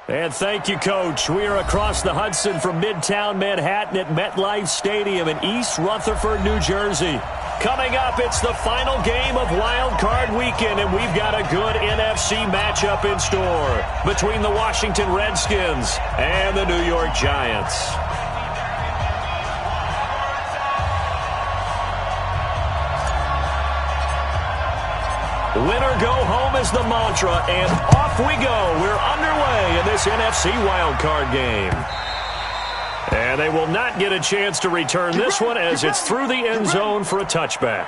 And thank you, Coach. We are across the Hudson from Midtown Manhattan at MetLife Stadium in East Rutherford, New Jersey. Coming up, it's the final game of Wild Card Weekend, and we've got a good NFC matchup in store between the Washington Redskins and the New York Giants. Winner go home is the mantra, and off we go. We're underway in this NFC wildcard game. And they will not get a chance to return this one as it's through the end zone for a touchback.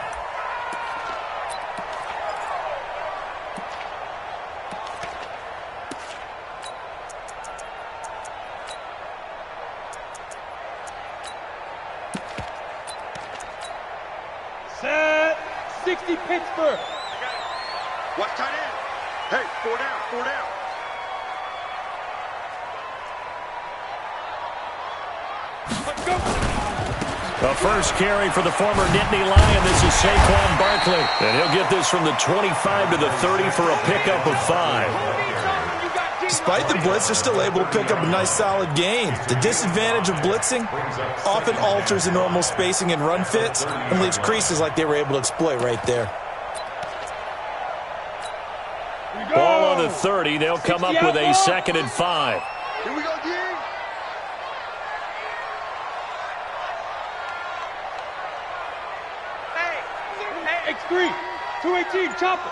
Set 60 Pittsburgh. Watch tight end. Hey, 4 down, 4 down. Let's go. The first carry for the former Nittany Lion. This is Saquon Barkley. And he'll get this from the 25 to the 30 for a pickup of 5. Despite the blitz, they're still able to pick up a nice solid gain. The disadvantage of blitzing often alters the normal spacing and run fits and leaves creases like they were able to exploit right there. Ball on the 30. They'll come up with a 2nd and 5. Here we go, D. X3, 218, chopper.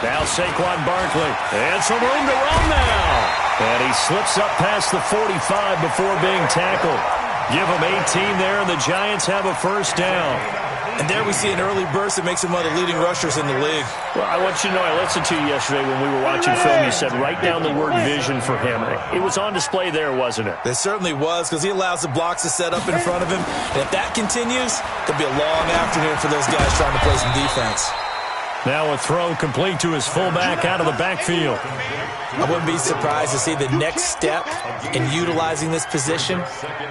Now Saquon Barkley. And some room to run now. And he slips up past the 45 before being tackled. Give him 18 there, and the Giants have a first down. And there we see an early burst that makes him one of the leading rushers in the league. Well, I want you to know, I listened to you yesterday when we were watching film. You said write down the word vision for him. It was on display there, wasn't it? It certainly was, because he allows the blocks to set up in front of him. And if that continues, it'll be a long afternoon for those guys trying to play some defense. Now a throw complete to his fullback out of the backfield. I wouldn't be surprised to see the next step in utilizing this position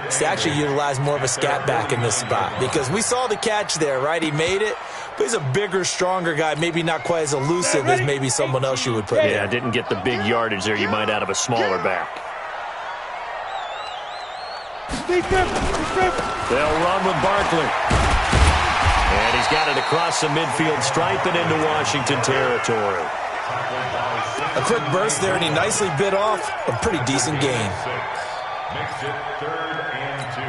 is to actually utilize more of a scat back in this spot. Because we saw the catch there, right? He made it, but he's a bigger, stronger guy, maybe not quite as elusive as maybe someone else you would put in. Yeah, didn't get the big yardage there you might out of a smaller back. They'll run with Barkley. And he's got it across the midfield stripe and into Washington territory. A quick burst there, and he nicely bit off a pretty decent gain. Makes it 3rd and 2.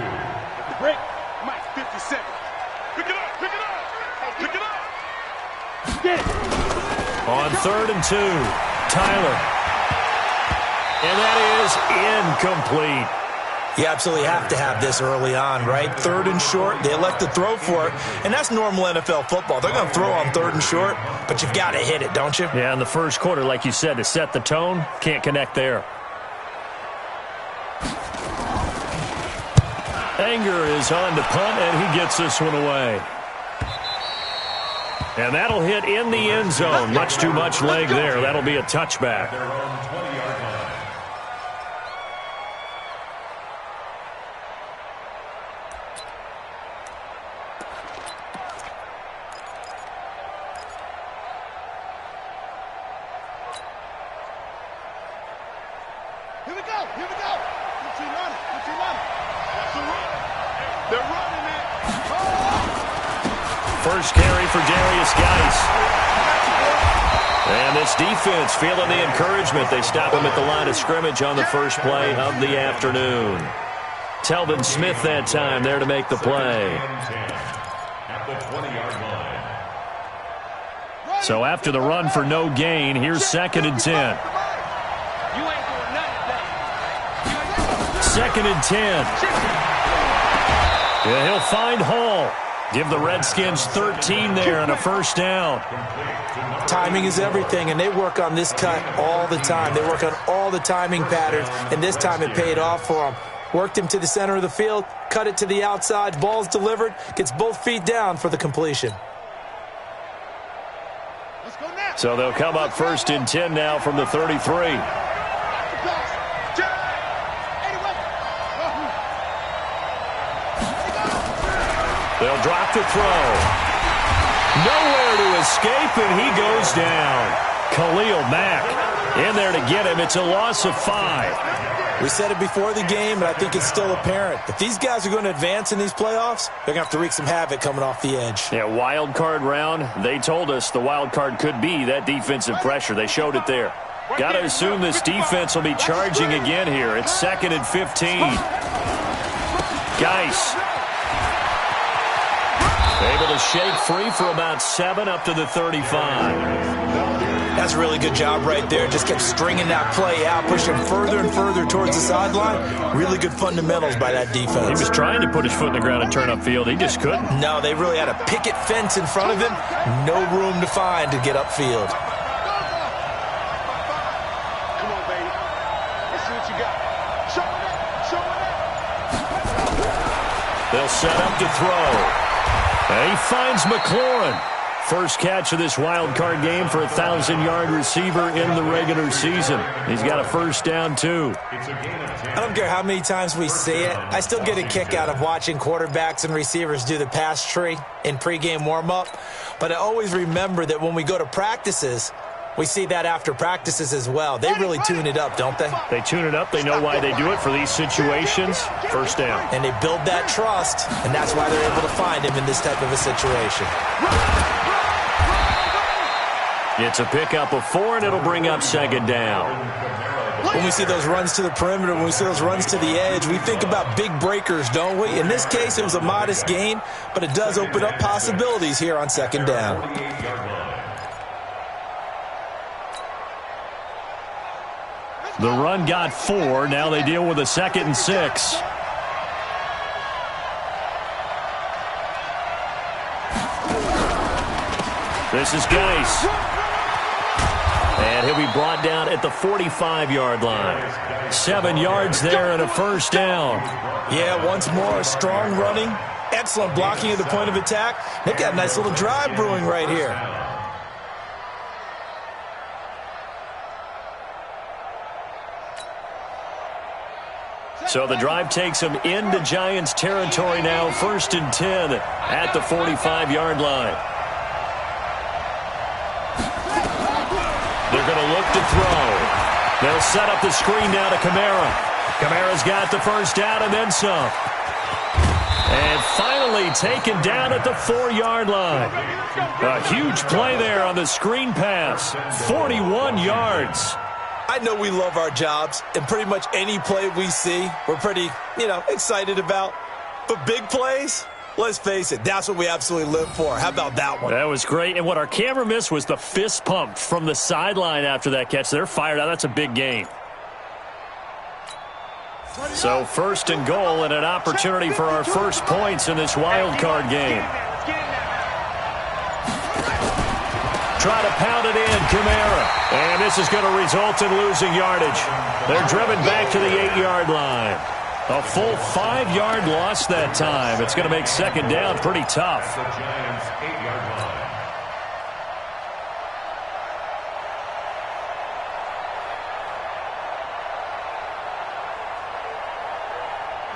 Break. Mike, 50 seconds. Pick it up, pick it up. Pick it up. Get it. On 3rd and 2, Tyler. And that is incomplete. You absolutely have to have this early on, right? 3rd and short, they elect to throw for it, and that's normal NFL football. They're going to throw on 3rd and short, but you've got to hit it, don't you? Yeah, in the first quarter, like you said, to set the tone, can't connect there. Anger is on to punt, and he gets this one away. And that'll hit in the end zone. Much too much leg there. That'll be a touchback. Here we go, here we go. Put your run, put your run. That's a run. They're running it. First carry for Darius Geis. And this defense feeling the encouragement. They stop him at the line of scrimmage on the first play of the afternoon. Telvin Smith that time there to make the play. At the 20-yard line. So after the run for no gain, here's 2nd and 10. 2nd and 10. Yeah, he'll find Hall. Give the Redskins 13 there and a first down. Timing is everything, and they work on this cut all the time. They work on all the timing patterns, and this time it paid off for them. Worked him to the center of the field, cut it to the outside, ball's delivered, gets both feet down for the completion. So they'll come up 1st and 10 now from the 33. They'll drop to throw. Nowhere to escape, and he goes down. Khalil Mack in there to get him. It's a loss of 5. We said it before the game, and I think it's still apparent. If these guys are going to advance in these playoffs, they're going to have to wreak some havoc coming off the edge. Yeah, wild card round. They told us the wild card could be that defensive pressure. They showed it there. Got to assume this defense will be charging again here. It's 2nd and 15. Geis able to shake free for about 7 up to the 35. That's a really good job right there. Just kept stringing that play out, pushing further and further towards the sideline. Really good fundamentals by that defense. He was trying to put his foot in the ground and turn upfield. He just couldn't. No, they really had a picket fence in front of him. No room to find to get upfield. Come on, baby. Let's see what you got. Show it. Show it. They'll set up to throw. And he finds McLaurin. First catch of this wild card game for a 1,000-yard receiver in the regular season. He's got a first down, too. I don't care how many times we see it. I still get a kick out of watching quarterbacks and receivers do the pass tree in pregame warm-up. But I always remember that when we go to practices, we see that after practices as well. They really tune it up, don't they? They tune it up. They know why they do it for these situations. First down. And they build that trust, and that's why they're able to find him in this type of a situation. It's a pickup of 4, and it'll bring up 2nd down. When we see those runs to the perimeter, when we see those runs to the edge, we think about big breakers, don't we? In this case, it was a modest gain, but it does open up possibilities here on 2nd down. The run got 4. Now they deal with a 2nd and 6. This is Geis. And he'll be brought down at the 45-yard line. 7 yards there and a first down. Yeah, once more, strong running, excellent blocking at the point of attack. They've got a nice little drive brewing right here. So the drive takes them into Giants territory now. 1st and 10 at the 45-yard line. They're going to look to throw. They'll set up the screen now to Kamara. Kamara's got the first down and then some. And finally taken down at the 4-yard line. A huge play there on the screen pass. 41 yards. I know we love our jobs, and pretty much any play we see, we're pretty, excited about. But big plays, let's face it, that's what we absolutely live for. How about that one? That was great. And what our camera missed was the fist pump from the sideline after that catch. They're fired out. That's a big gain. So 1st and goal and an opportunity for our first points in this wild card game. Try to pound it in, Kamara. And this is going to result in losing yardage. They're driven back to the 8-yard line. A full 5-yard loss that time. It's going to make 2nd down pretty tough. The Giants' 8-yard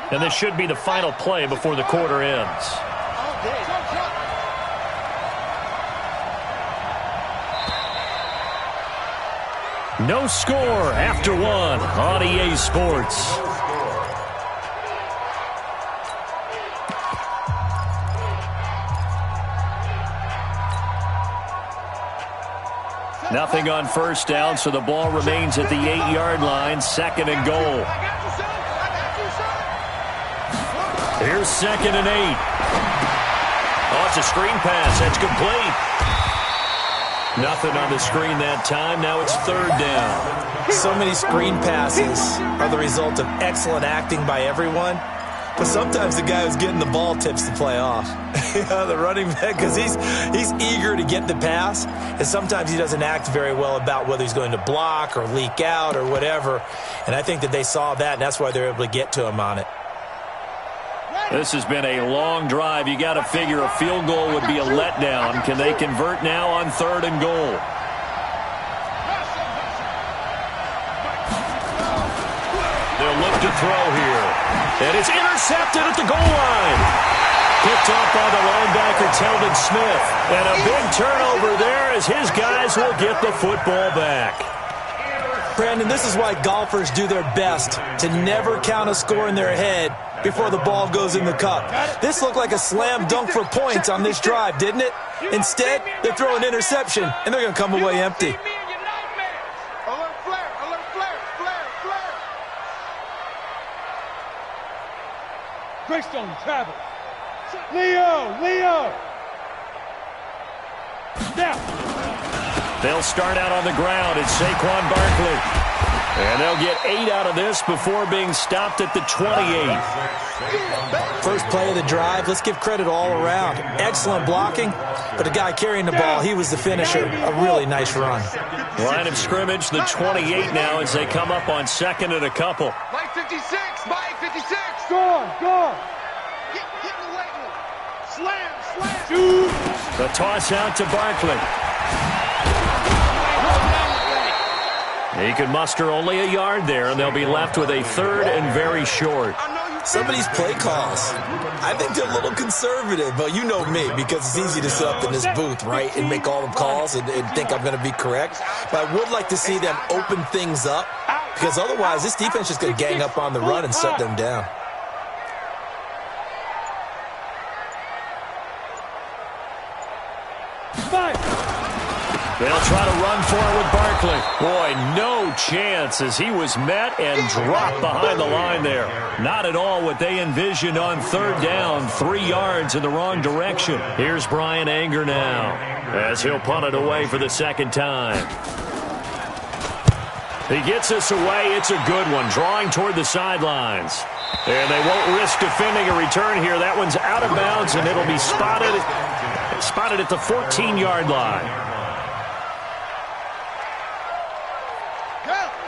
line. And this should be the final play before the quarter ends. No score after 1 on EA Sports. Nothing on first down, so the ball remains at the 8-yard line. 2nd and goal. Here's 2nd and 8. Oh, it's a screen pass. That's complete. Nothing on the screen that time. Now it's 3rd down. So many screen passes are the result of excellent acting by everyone. But sometimes the guy who's getting the ball tips the play off. The running back, because he's eager to get the pass. And sometimes he doesn't act very well about whether he's going to block or leak out or whatever. And I think that they saw that, and that's why they're able to get to him on it. This has been a long drive. You got to figure a field goal would be a letdown. Can they convert now on 3rd and goal? They'll look to throw here. And it's intercepted at the goal line. Picked off by the linebacker, Telvin Smith. And a big turnover there as his guys will get the football back. Brandon, this is why golfers do their best to never count a score in their head before the ball goes in the cup. This looked like a slam dunk for points on this drive, didn't it? Instead, they throw an interception, and they're going to come away empty. Alert flare, alert flare, flare, flare. Greystone travel. Leo. Now. They'll start out on the ground. It's Saquon Barkley. And they'll get 8 out of this before being stopped at the 28. First play of the drive, let's give credit all around. Excellent blocking, but the guy carrying the ball, he was the finisher. A really nice run. Line of scrimmage, the 28 now as they come up on second and a couple. Mike 56, Mike 56. Go on. Hit the leg. Slam. Shoot. The toss out to Barkley. He could muster only a yard there, and they'll be left with a third and very short. Some of these play calls, I think they're a little conservative, but you know me, because it's easy to sit up in this booth, right, and make all the calls and think I'm going to be correct. But I would like to see them open things up, because otherwise this defense is going to gang up on the run and shut them down. They'll try to run for it with Barkley. Boy, no chance as he was met and dropped behind the line there. Not at all what they envisioned on third down. 3 yards in the wrong direction. Here's Brian Anger now as he'll punt it away for the second time. He gets this away. It's a good one, drawing toward the sidelines. And they won't risk defending a return here. That one's out of bounds, and it'll be spotted at the 14-yard line.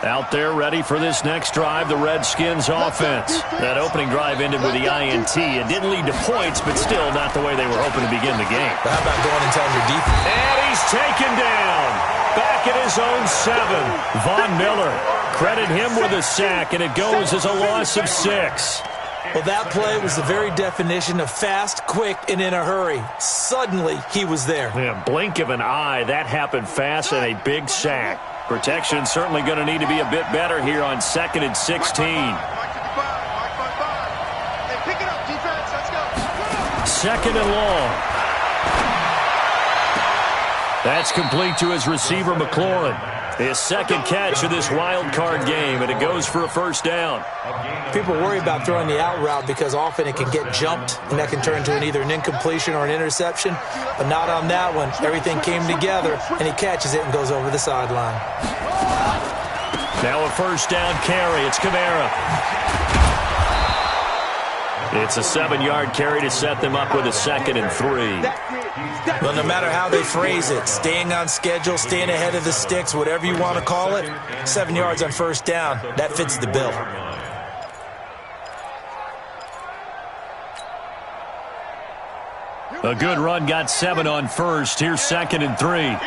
Out there ready for this next drive, the Redskins offense. That opening drive ended with the INT. It didn't lead to points, but still not the way they were hoping to begin the game. But how about going and telling your defense? And he's taken down. Back at his own 7. Von Miller. Credit him with a sack, and it goes as a loss of 6. Well, that play was the very definition of fast, quick, and in a hurry. Suddenly, he was there. Yeah, blink of an eye. That happened fast and a big sack. Protection certainly going to need to be a bit better here on 2nd and 16. Hey, pick it up, defense. Let's go. 2nd and long. That's complete to his receiver, McLaurin. His second catch of this wild card game, and it goes for a first down. People worry about throwing the out route because often it can get jumped, and that can turn into either an incompletion or an interception. But not on that one. Everything came together, and he catches it and goes over the sideline. Now a first down carry. It's Kamara. It's a 7-yard carry to set them up with a 2nd and 3. Well, no matter how they phrase it, staying on schedule, staying ahead of the sticks, whatever you want to call it, 7 yards on first down, that fits the bill. A good run got 7 on first. Here's 2nd and 3.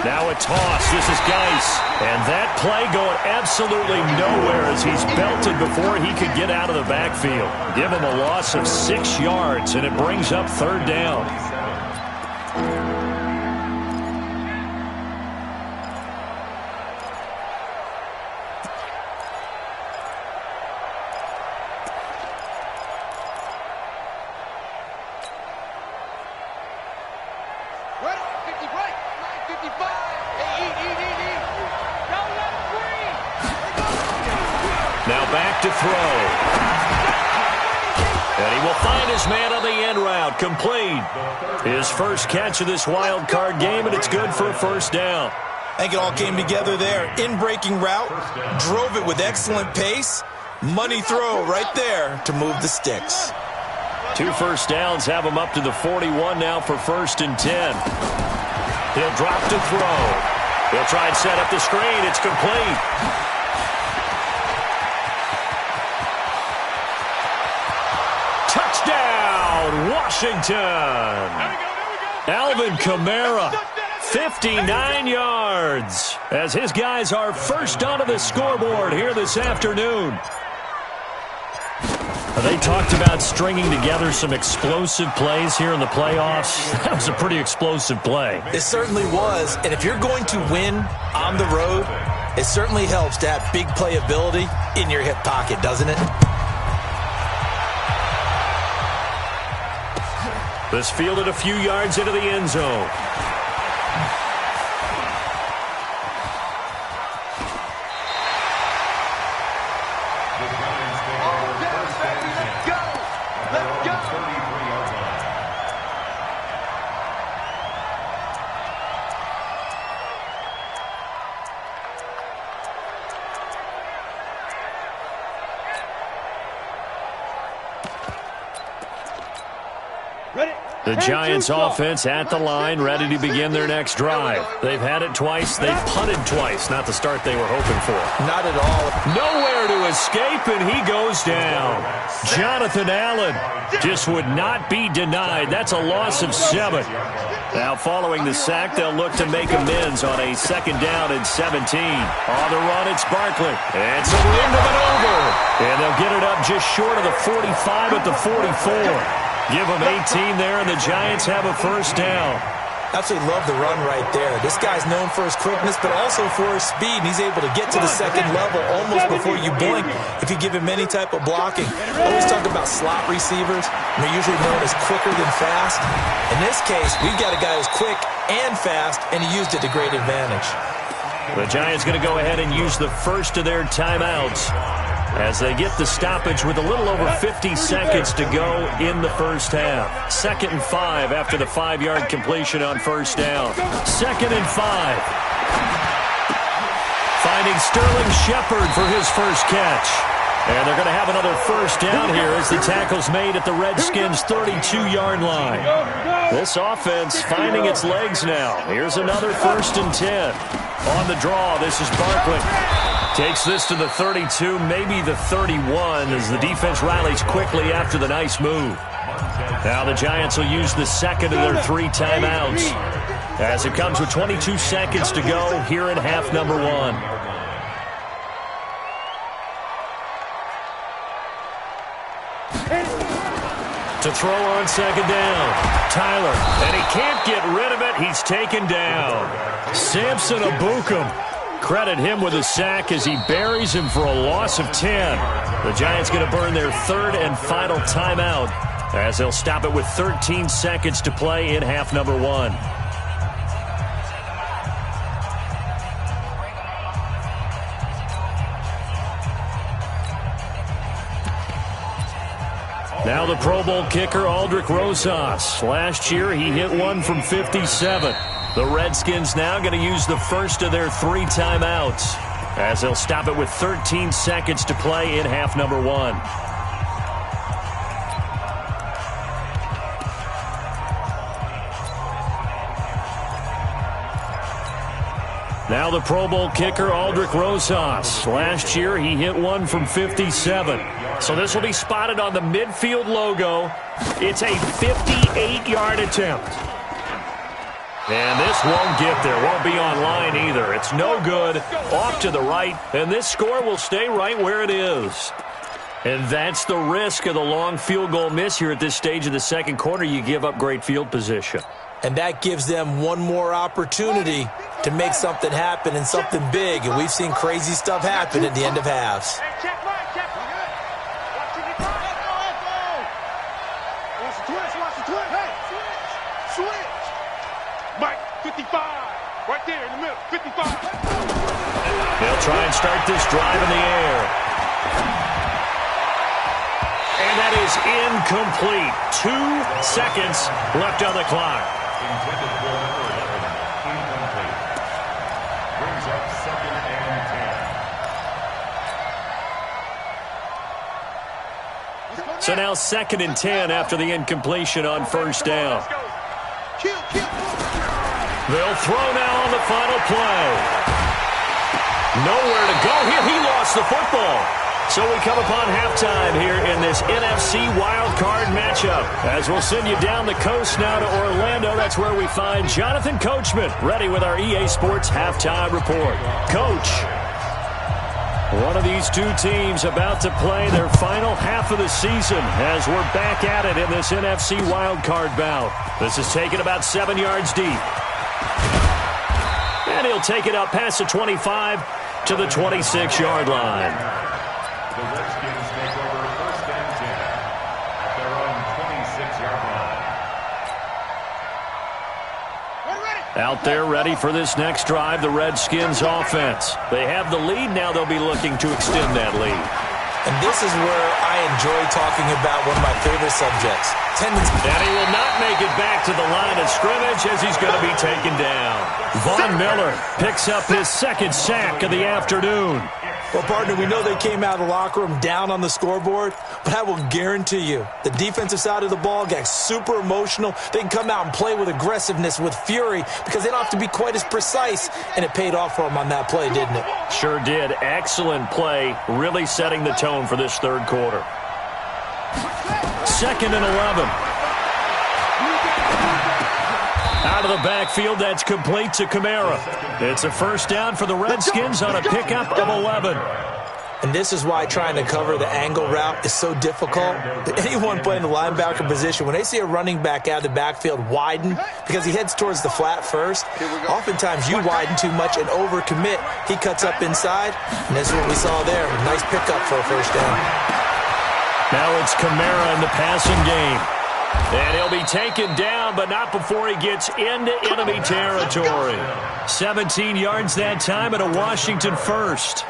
Now a toss. This is Geis. And that play going absolutely nowhere as he's belted before he could get out of the backfield. Give him a loss of 6 yards, and it brings up third down. Now back to throw. And he will find his man on the end route. Complete. His first catch of this wild card game, and it's good for a first down. I think it all came together there. In-breaking route, drove it with excellent pace. Money throw right there to move the sticks. 2 first downs have him up to the 41 now for 1st and 10. He'll drop to throw. He'll try and set up the screen. It's complete. Touchdown, Washington. Alvin Kamara, 59 yards, as his guys are first onto the scoreboard here this afternoon. They talked about stringing together some explosive plays here in the playoffs. That was a pretty explosive play. It certainly was. And if you're going to win on the road, it certainly helps to have big playability in your hip pocket, doesn't it? This fielded a few yards into the end zone. The Giants offense at the line, ready to begin their next drive. They've had it twice. They've punted twice. Not the start they were hoping for. Not at all. Nowhere to escape, and he goes down. Jonathan Allen just would not be denied. That's a loss of 7. Now following the sack, they'll look to make amends on a 2nd down and 17. On the run, it's Barkley. It's a wind of it over. And they'll get it up just short of the 45 at the 44. Give them 18 there, and the Giants have a 1st down. Absolutely love the run right there. This guy's known for his quickness, but also for his speed, and he's able to get to the 2nd level almost before you blink if you give him any type of blocking. Always talk about slot receivers. They're usually known as quicker than fast. In this case, we've got a guy who's quick and fast, and he used it to great advantage. The Giants going to go ahead and use the first of their timeouts as they get the stoppage with a little over 50 seconds to go in the 1st half. 2nd and 5 after the 5-yard completion on 1st down. 2nd and 5. Finding Sterling Shepard for his 1st catch. And they're going to have another 1st down here as the tackle's made at the Redskins' 32-yard line. This offense finding its legs now. Here's another 1st and 10. On the draw, this is Barkley. Takes this to the 32, maybe the 31, as the defense rallies quickly after the nice move. Now the Giants will use the 2nd of their 3 timeouts as it comes with 22 seconds to go here in half number 1. To throw on 2nd down. Tyler, and he can't get rid of it. He's taken down. Samson Abukum. Credit him with a sack as he buries him for a loss of 10. The Giants going to burn their 3rd and final timeout as they'll stop it with 13 seconds to play in half number 1. Now the Pro Bowl kicker, Aldrick Rosas. Last year, he hit one from 57. The Redskins now going to use the first of their 3 timeouts as they'll stop it with 13 seconds to play in half number 1. Now the Pro Bowl kicker, Aldrick Rosas. Last year, he hit one from 57. So this will be spotted on the midfield logo. It's a 58-yard attempt. And this won't get there. Won't be on line either. It's no good. Off to the right. And this score will stay right where it is. And that's the risk of the long field goal miss here at this stage of the 2nd quarter. You give up great field position. And that gives them one more opportunity to make something happen and something big. And we've seen crazy stuff happen at the end of halves. Mike, 55. Right there in the middle, 55. They'll try and start this drive in the air. And that is incomplete. 2 seconds left on the clock. Intended for number 11. Incomplete. Brings up 2nd and 10. So now 2nd and 10 after the incompletion on 1st down. They'll throw now on the final play. Nowhere to go here. He lost the football. So we come upon halftime here in this NFC wildcard matchup. As we'll send you down the coast now to Orlando. That's where we find Jonathan Coachman ready with our EA Sports halftime report. Coach. One of these two teams about to play their final half of the season as we're back at it in this NFC wildcard bout. This is taken about 7 yards deep. And he'll take it up past the 25 to the 26-yard line. The Redskins take over 1st and 10 at their own 26-yard line. Out there ready for this next drive, the Redskins offense. They have the lead. Now they'll be looking to extend that lead. And this is where I enjoy talking about one of my favorite subjects. And he will not make it back to the line of scrimmage as he's going to be taken down. Von Miller picks up his second sack of the afternoon. Well, partner, we know they came out of the locker room down on the scoreboard, but I will guarantee you the defensive side of the ball got super emotional. They can come out and play with aggressiveness, with fury, because they don't have to be quite as precise, and it paid off for them on that play, didn't it? Sure did. Excellent play, really setting the tone for this third quarter. 2nd and 11. Out of the backfield, that's complete to Kamara. It's a first down for the Redskins on a pickup of 11. And this is why trying to cover the angle route is so difficult. Anyone playing the linebacker position, when they see a running back out of the backfield widen, because he heads towards the flat first, oftentimes you widen too much and overcommit. He cuts up inside, and this is what we saw there. Nice pickup for a first down. Now it's Kamara in the passing game. And he'll be taken down, but not before he gets into enemy territory. 17 yards that time at a Washington first.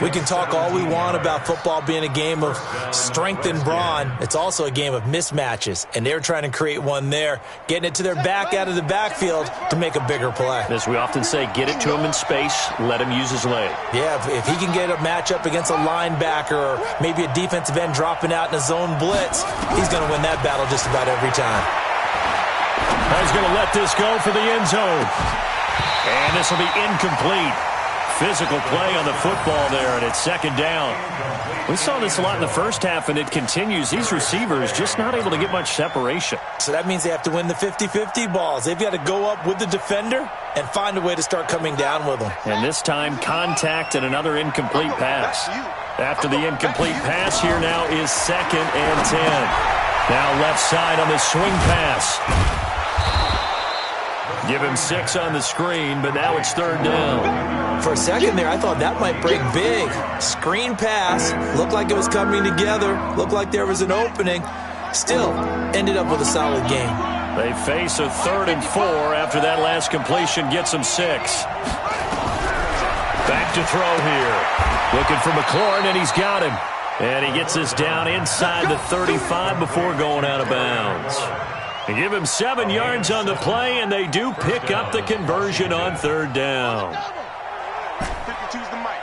We can talk all we want about football being a game of strength and brawn. It's also a game of mismatches, and they're trying to create one there, getting it to their back out of the backfield to make a bigger play. As we often say, get it to him in space, let him use his leg. Yeah, if he can get a matchup against a linebacker or maybe a defensive end dropping out in a zone blitz, he's going to win that battle just about every time. He's going to let this go for the end zone. And this will be incomplete. Physical play on the football there, and it's 2nd down. We saw this a lot in the first half, and it continues. These receivers just not able to get much separation. So that means they have to win the 50-50 balls. They've got to go up with the defender and find a way to start coming down with them. And this time, contact and another incomplete pass. After the incomplete pass, here now is 2nd and 10. Now left side on the swing pass. Give him 6 on the screen, but now it's 3rd down. For a second there, I thought that might break big. Screen pass. Looked like it was coming together. Looked like there was an opening. Still, ended up with a solid game. They face a 3rd and 4 after that last completion gets them 6. Back to throw here. Looking for McLaurin, and he's got him. And he gets this down inside the 35 before going out of bounds. They give him 7 yards on the play, and they do pick up the conversion on 3rd down. 52's the mic.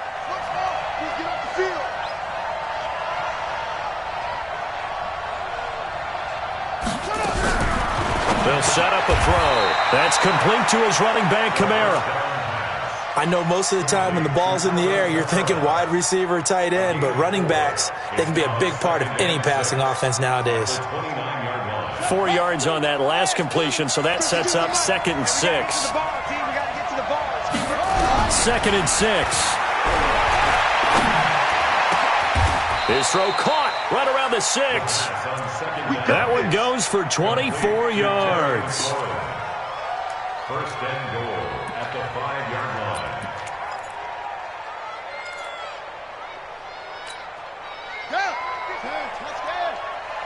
They'll set up a throw. That's complete to his running back, Kamara. I know most of the time when the ball's in the air, you're thinking wide receiver, tight end, but running backs, they can be a big part of any passing offense nowadays. 4 yards on that last completion, so that sets up 2nd and 6. 2nd and 6. His throw caught right around the 6. That one goes for 24 yards. 1st and goal at the 5-yard line.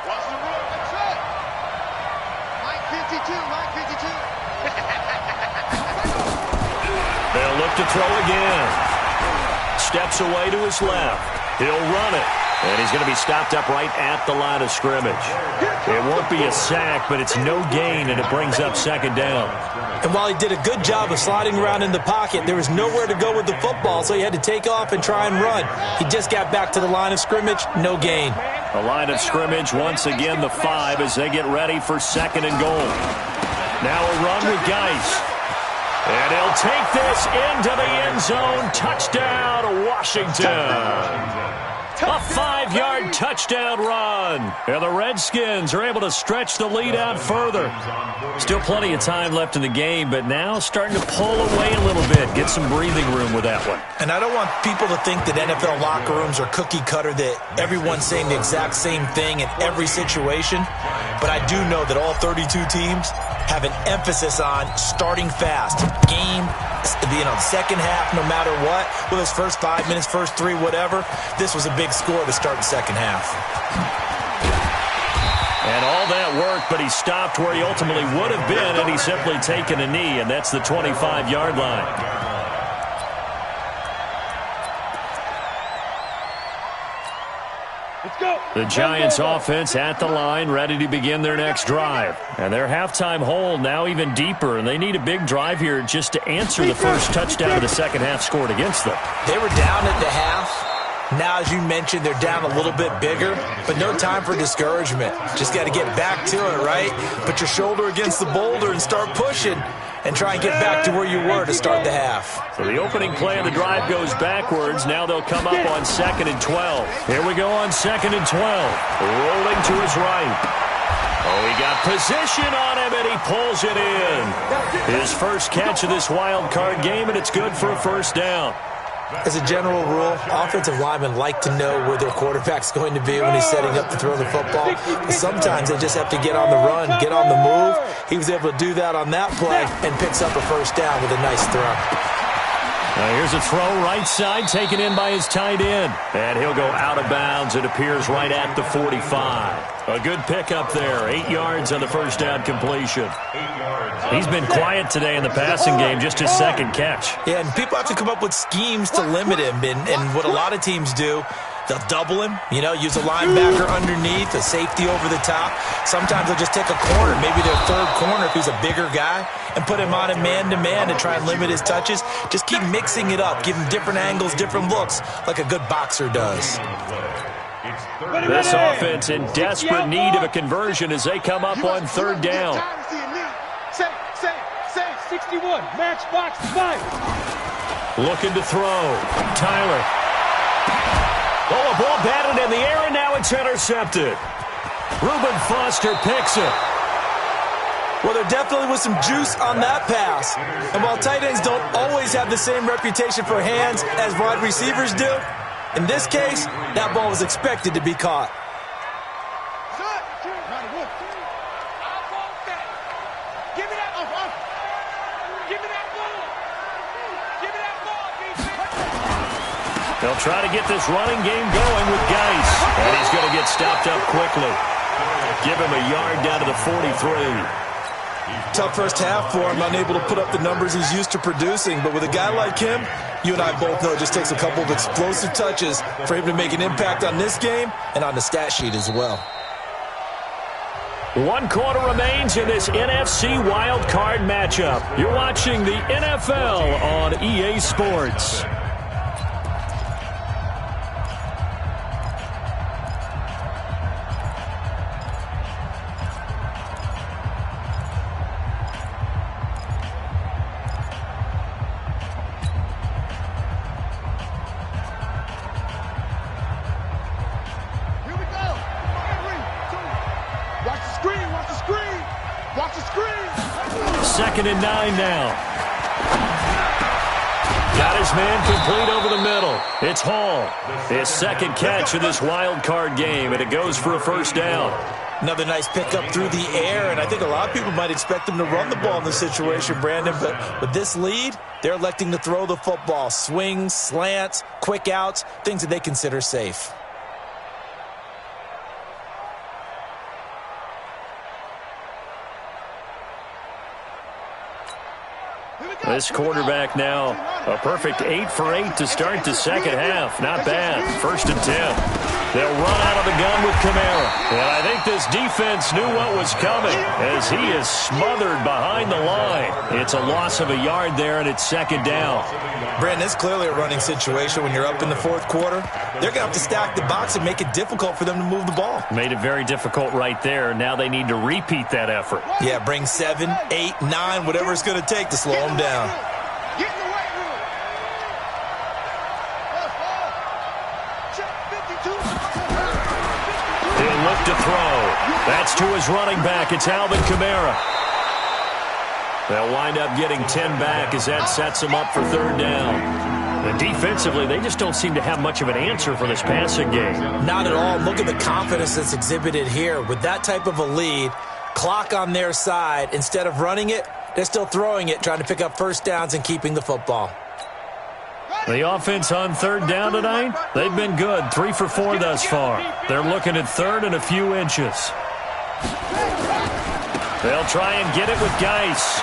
Watch the run. That's it. Mike 52. Mike 52. They'll look to throw again. Steps away to his left. He'll run it. And he's going to be stopped up right at the line of scrimmage. It won't be a sack, but it's no gain, and it brings up 2nd down. And while he did a good job of sliding around in the pocket, there was nowhere to go with the football, so he had to take off and try and run. He just got back to the line of scrimmage, no gain. The line of scrimmage, once again, the 5 as they get ready for 2nd and goal. Now a run with Geis. And he'll take this into the end zone. Touchdown, Washington. A 5-yard touchdown run. And the Redskins are able to stretch the lead out further. Still plenty of time left in the game, but now starting to pull away a little bit. Get some breathing room with that one. And I don't want people to think that NFL locker rooms are cookie cutter, that everyone's saying the exact same thing in every situation. But I do know that all 32 teams have an emphasis on starting fast. Game, second half, no matter what, whether it's first 5 minutes, first 3, whatever. This was a big score to start the second half. And all that work, but he stopped where he ultimately would have been, and he's simply taken a knee, and that's the 25-yard line. The Giants offense at the line, ready to begin their next drive. And their halftime hole now even deeper, and they need a big drive here just to answer the first touchdown of the second half scored against them. They were down at the half. Now, as you mentioned, they're down a little bit bigger, but no time for discouragement. Just got to get back to it, right? Put your shoulder against the boulder and start pushing and try and get back to where you were to start the half. So the opening play of the drive goes backwards. Now they'll come up on 2nd and 12. Here we go on 2nd and 12. Rolling to his right. Oh, he got position on him, and he pulls it in. His first catch of this wild card game, and it's good for a first down. As a general rule, offensive linemen like to know where their quarterback's going to be when he's setting up to throw the football. But sometimes they just have to get on the run, get on the move. He was able to do that on that play and picks up a first down with a nice throw. Now here's a throw right side, taken in by his tight end. And he'll go out of bounds. It appears right at the 45. A good pickup there. 8 yards on the first down completion. He's been quiet today in the passing game, just his second catch. Yeah, and people have to come up with schemes to limit him. And what a lot of teams do, they'll double him, use a linebacker underneath, a safety over the top. Sometimes they'll just take a corner, maybe their third corner if he's a bigger guy, and put him on a man-to-man to try and limit his touches. Just keep mixing it up, give him different angles, different looks, like a good boxer does. This offense in desperate need of a conversion as they come up on 3rd down. Say, 61, match box 5. Looking to throw. Tyler. Oh, a ball batted in the air, and now it's intercepted. Reuben Foster picks it. Well, there definitely was some juice on that pass. And while tight ends don't always have the same reputation for hands as wide receivers do, in this case, that ball was expected to be caught. They'll try to get this running game going with Geis. And he's going to get stopped up quickly. Give him a yard down to the 43. Tough first half for him, unable to put up the numbers he's used to producing. But with a guy like him, you and I both know it just takes a couple of explosive touches for him to make an impact on this game and on the stat sheet as well. 1 quarter remains in this NFC wild card matchup. You're watching the NFL on EA Sports. Second and 9 now. Got his man complete over the middle. It's Hall. His second catch of this wild card game, and it goes for a first down. Another nice pickup through the air, and I think a lot of people might expect him to run the ball in this situation, Brandon, but with this lead, they're electing to throw the football. Swings, slants, quick outs, things that they consider safe. This quarterback now, a perfect 8 for 8 to start the second half. Not bad. 1st and 10. They'll run out of the gun with Kamara. And I think this defense knew what was coming as he is smothered behind the line. It's a loss of a yard there, and it's 2nd down. Brandon, it's clearly a running situation when you're up in the 4th quarter. They're going to have to stack the box and make it difficult for them to move the ball. Made it very difficult right there. Now they need to repeat that effort. Yeah, bring 7, 8, 9, whatever it's going to take to slow them down. Get in the weight room. Check 52. to throw. That's to his running back. It's Alvin Kamara. They'll wind up getting 10 back as that sets them up for third down. And defensively, they just don't seem to have much of an answer for this passing game. Not at all. Look at the confidence that's exhibited here. With that type of a lead, clock on their side, instead of running it, they're still throwing it, trying to pick up first downs and keeping the football. The offense on third down tonight, they've been good. 3 for 4 thus far. They're looking at third and a few inches. They'll try and get it with Geis.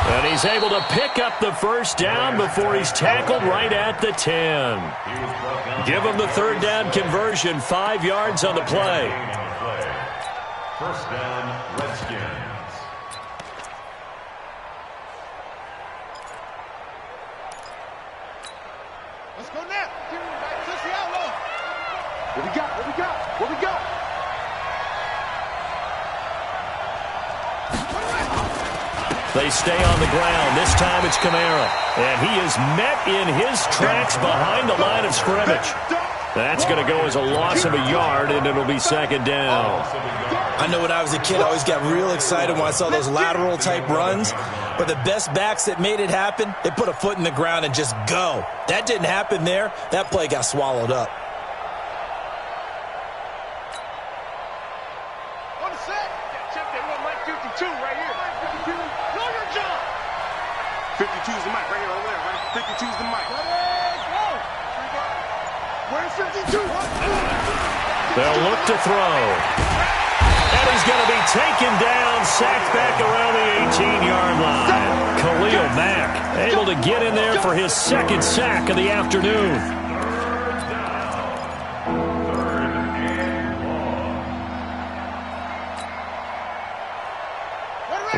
And he's able to pick up the first down before he's tackled right at the 10. Give him the third down conversion, 5 yards on the play. First down, Redskins. Let's go now. Touch the outlaw. What we got? What we got? What we got? They stay on the ground. This time it's Kamara. And he is met in his tracks behind the line of scrimmage. That's going to go as a loss of a yard, and it'll be second down. I know when I was a kid, I always got real excited when I saw those lateral-type runs. But the best backs that made it happen, they put a foot in the ground and just go. That didn't happen there. That play got swallowed up. On the set. Check that one, Mike 52 right here. 52. Know your job. 52 is the mic right here over there, right? 52 is the mic. Where's 52? They'll look to throw. And he's going to be taken down, sacked back around the 18-yard line. Khalil Mack able to get in there for his second sack of the afternoon.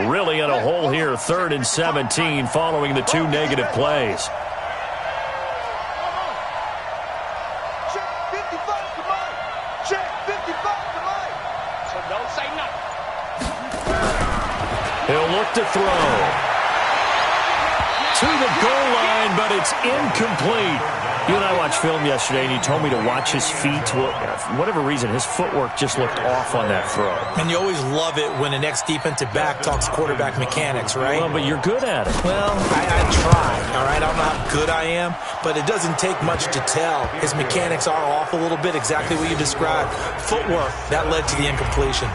Really in a hole here, 3rd and 17 following the 2 negative plays. He'll look to throw. To the goal line, but it's incomplete. You and I watched film yesterday, and you told me to watch his feet. Well, for whatever reason, his footwork just looked off on that throw. And you always love it when the next defensive back talks quarterback mechanics, right? Well, but you're good at it. Well, I try, all right? I don't know how good I am, but it doesn't take much to tell. His mechanics are off a little bit, exactly what you described. Footwork, that led to the incompletion.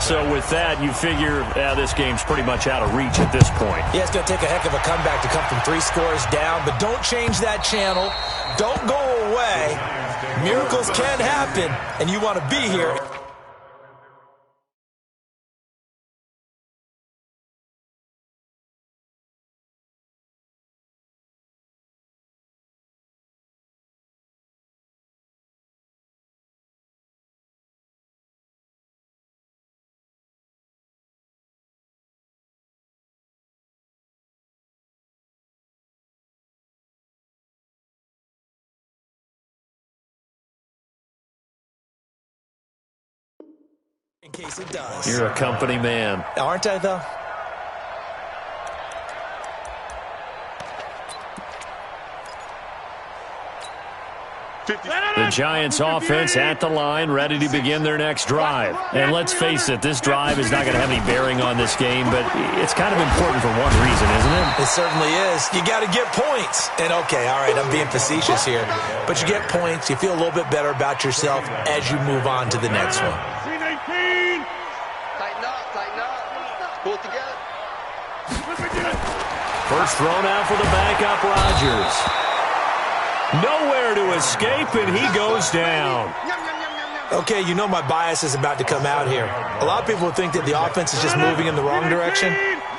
So with that, you figure this game's pretty much out of reach at this point. Yeah, it's going to take a heck of a comeback to come from 3 scores down, but don't change that channel. Don't go away. Miracles can happen, and you want to be here. In case it does. You're a company man. Aren't I, though? The Giants offense at the line, ready to begin their next drive. And let's face it, this drive is not going to have any bearing on this game, but it's kind of important for one reason, isn't it? It certainly is. You got to get points. And, okay, all right, I'm being facetious here. But you get points, you feel a little bit better about yourself as you move on to the next one. Tighten up. Pull it together. First thrown out for the backup, Rodgers. Nowhere to escape, and he goes down. Okay, you know my bias is about to come out here. A lot of people think that the offense is just moving in the wrong direction.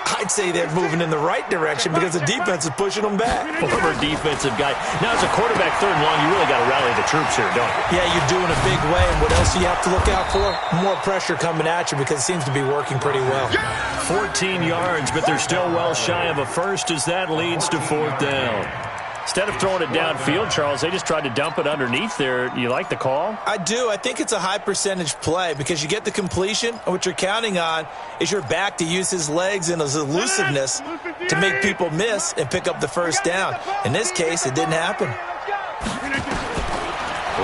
I'd say they're moving in the right direction because the defense is pushing them back. Former defensive guy. Now, as a quarterback, 3rd and long, you really got to rally the troops here, don't you? Yeah, you're doing a big way, and what else do you have to look out for? More pressure coming at you because it seems to be working pretty well. 14 yards, but they're still well shy of a first as that leads to 4th down. Instead of throwing it downfield, Charles, they just tried to dump it underneath there. You like the call? I do. I think it's a high percentage play because you get the completion, and what you're counting on is your back to use his legs and his elusiveness to make people miss and pick up the first down. In this case, it didn't happen.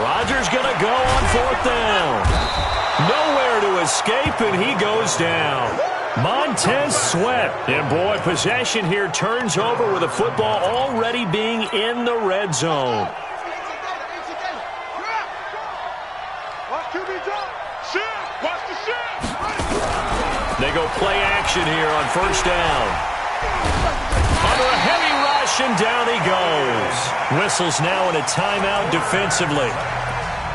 Rodgers going to go on 4th down. Nowhere to escape, and he goes down. Montez Sweat. And, boy, possession here turns over with the football already being in the red zone. They go play action here on 1st down. Under a heavy rush, and down he goes. Whistles now in a timeout defensively.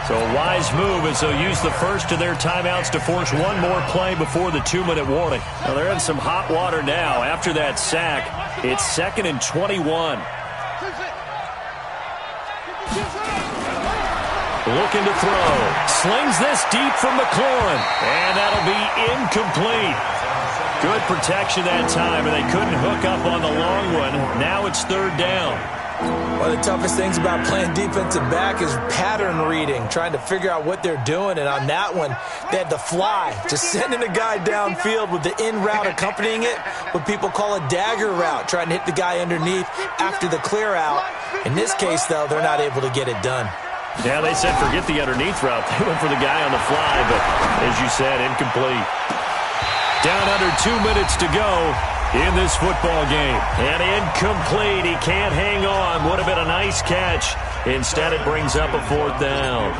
So a wise move as they'll use the first of their timeouts to force one more play before the 2-minute warning. Now they're in some hot water now. After that sack, it's 2nd and 21. Looking to throw. Slings this deep from McLaurin. And that'll be incomplete. Good protection that time, and they couldn't hook up on the long one. Now it's 3rd down. One of the toughest things about playing defensive back is pattern reading, trying to figure out what they're doing. And on that one, they had to fly, just sending a guy downfield with the in route accompanying it, what people call a dagger route, trying to hit the guy underneath after the clear out. In this case, though, they're not able to get it done. Yeah, they said forget the underneath route. They went for the guy on the fly, but as you said, incomplete. Down under 2 minutes to go in this football game. And incomplete. He can't hang on. Would have been a nice catch. Instead, it brings up a 4th down.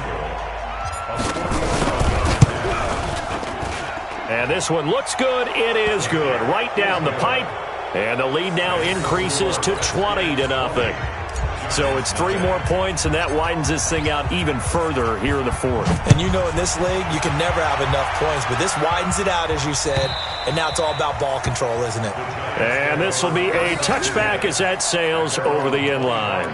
And this one looks good. It is good. Right down the pipe. And the lead now increases to 20-0. So it's 3 more points, and that widens this thing out even further here in the 4th. And you know in this league, you can never have enough points, but this widens it out, as you said, and now it's all about ball control, isn't it? And this will be a touchback as that sails over the end line.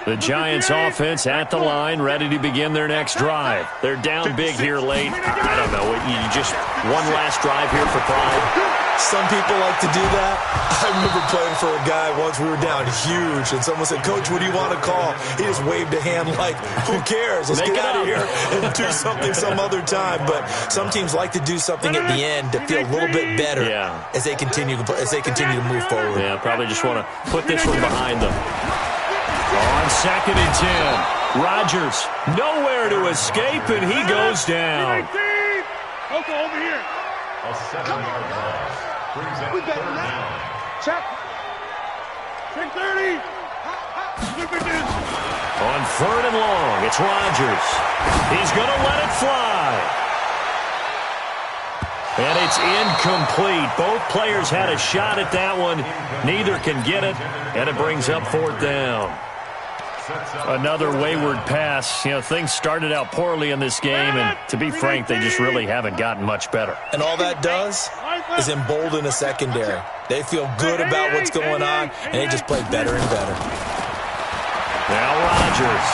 The Giants offense at the line, ready to begin their next drive. They're down big here late. I don't know. You just one last drive here for pride. Some people like to do that. I remember playing for a guy once. We were down huge, and someone said, "Coach, what do you want to call?" He just waved a hand like, "Who cares? Let's get out of here and do something some other time." But some teams like to do something at the end to feel a little bit better as they continue to move forward. Yeah, probably just want to put this one behind them. On 2nd and 10, Rodgers nowhere to escape, and he goes down. Okay, over here. A 7-yard loss. Brings up 3rd down. Check. Check 30. On 3rd and long, it's Rodgers. He's going to let it fly. And it's incomplete. Both players had a shot at that one. Neither can get it, and it brings up 4th down. Another wayward pass. You know, things started out poorly in this game, and to be frank, they just really haven't gotten much better. And all that does is embolden a secondary. They feel good about what's going on, and they just play better and better. Now Rodgers.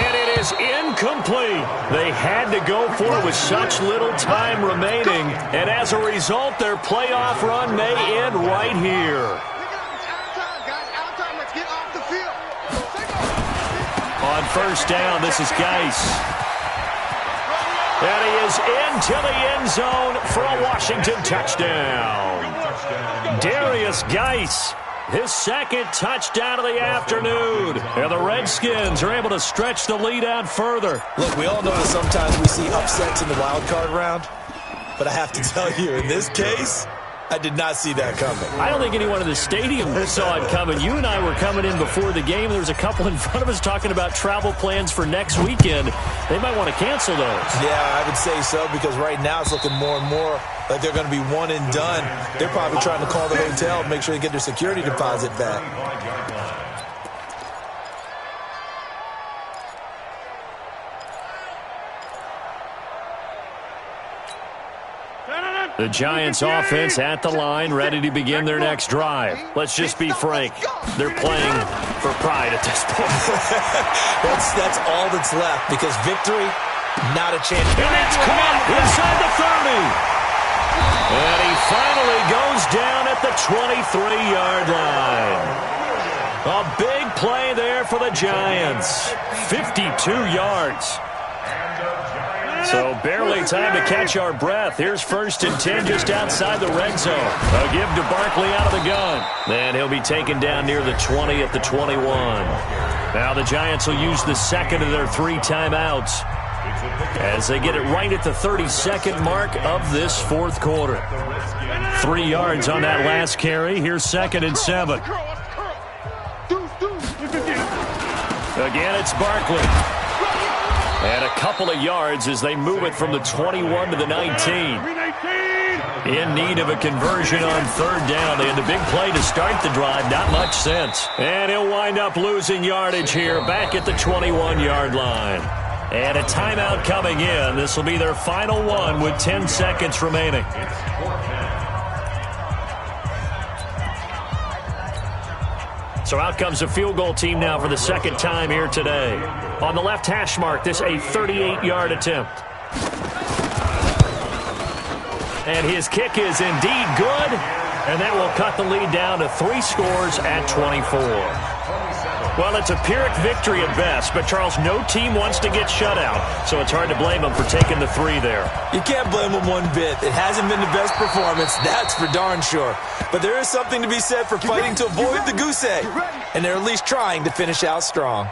And it is incomplete. They had to go for it with such little time remaining, and as a result, their playoff run may end right here. On 1st down, this is Geis. And he is into the end zone for a Washington touchdown. Darius Geis, his 2nd touchdown of the afternoon. And the Redskins are able to stretch the lead out further. Look, we all know that sometimes we see upsets in the wild card round. But I have to tell you, in this case, I did not see that coming. I don't think anyone in the stadium saw it coming. You and I were coming in before the game. There was a couple in front of us talking about travel plans for next weekend. They might want to cancel those. Yeah, I would say so, because right now it's looking more and more like they're going to be one and done. They're probably trying to call the hotel and make sure they get their security deposit back. The Giants offense at the line, ready to begin their next drive. Let's just be frank. They're playing for pride at this point. That's all that's left, because victory, not a chance. And it's caught inside the 30. And he finally goes down at the 23-yard line. A big play there for the Giants. 52 yards. So barely time to catch our breath. Here's 1st and 10 just outside the red zone. A give to Barkley out of the gun. Then he'll be taken down near the 20 at the 21. Now the Giants will use the second of their 3 timeouts as they get it right at the 32nd mark of this 4th quarter. 3 yards on that last carry. Here's 2nd and 7. Again, it's Barkley. And a couple of yards as they move it from the 21 to the 19. In need of a conversion on 3rd down. They had the big play to start the drive. Not much sense. And he'll wind up losing yardage here back at the 21-yard line. And a timeout coming in. This will be their final one with 10 seconds remaining. So out comes the field goal team now for the 2nd time here today. On the left hash mark, this a 38-yard attempt. And his kick is indeed good. And that will cut the lead down to 3 scores at 24. Well, it's a Pyrrhic victory at best, but, Charles, no team wants to get shut out, so it's hard to blame them for taking the 3 there. You can't blame them one bit. It hasn't been the best performance, that's for darn sure. But there is something to be said for fighting to avoid the goose egg, and they're at least trying to finish out strong.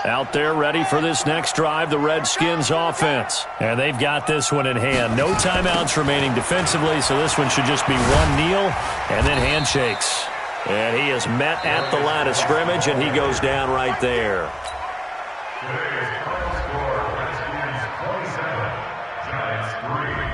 Out there ready for this next drive, the Redskins offense. And they've got this one in hand. No timeouts remaining defensively, so this one should just be one kneel and then handshakes. And he is met at the line of scrimmage, and he goes down right there. Today's final score, Redskins 27, Giants 3.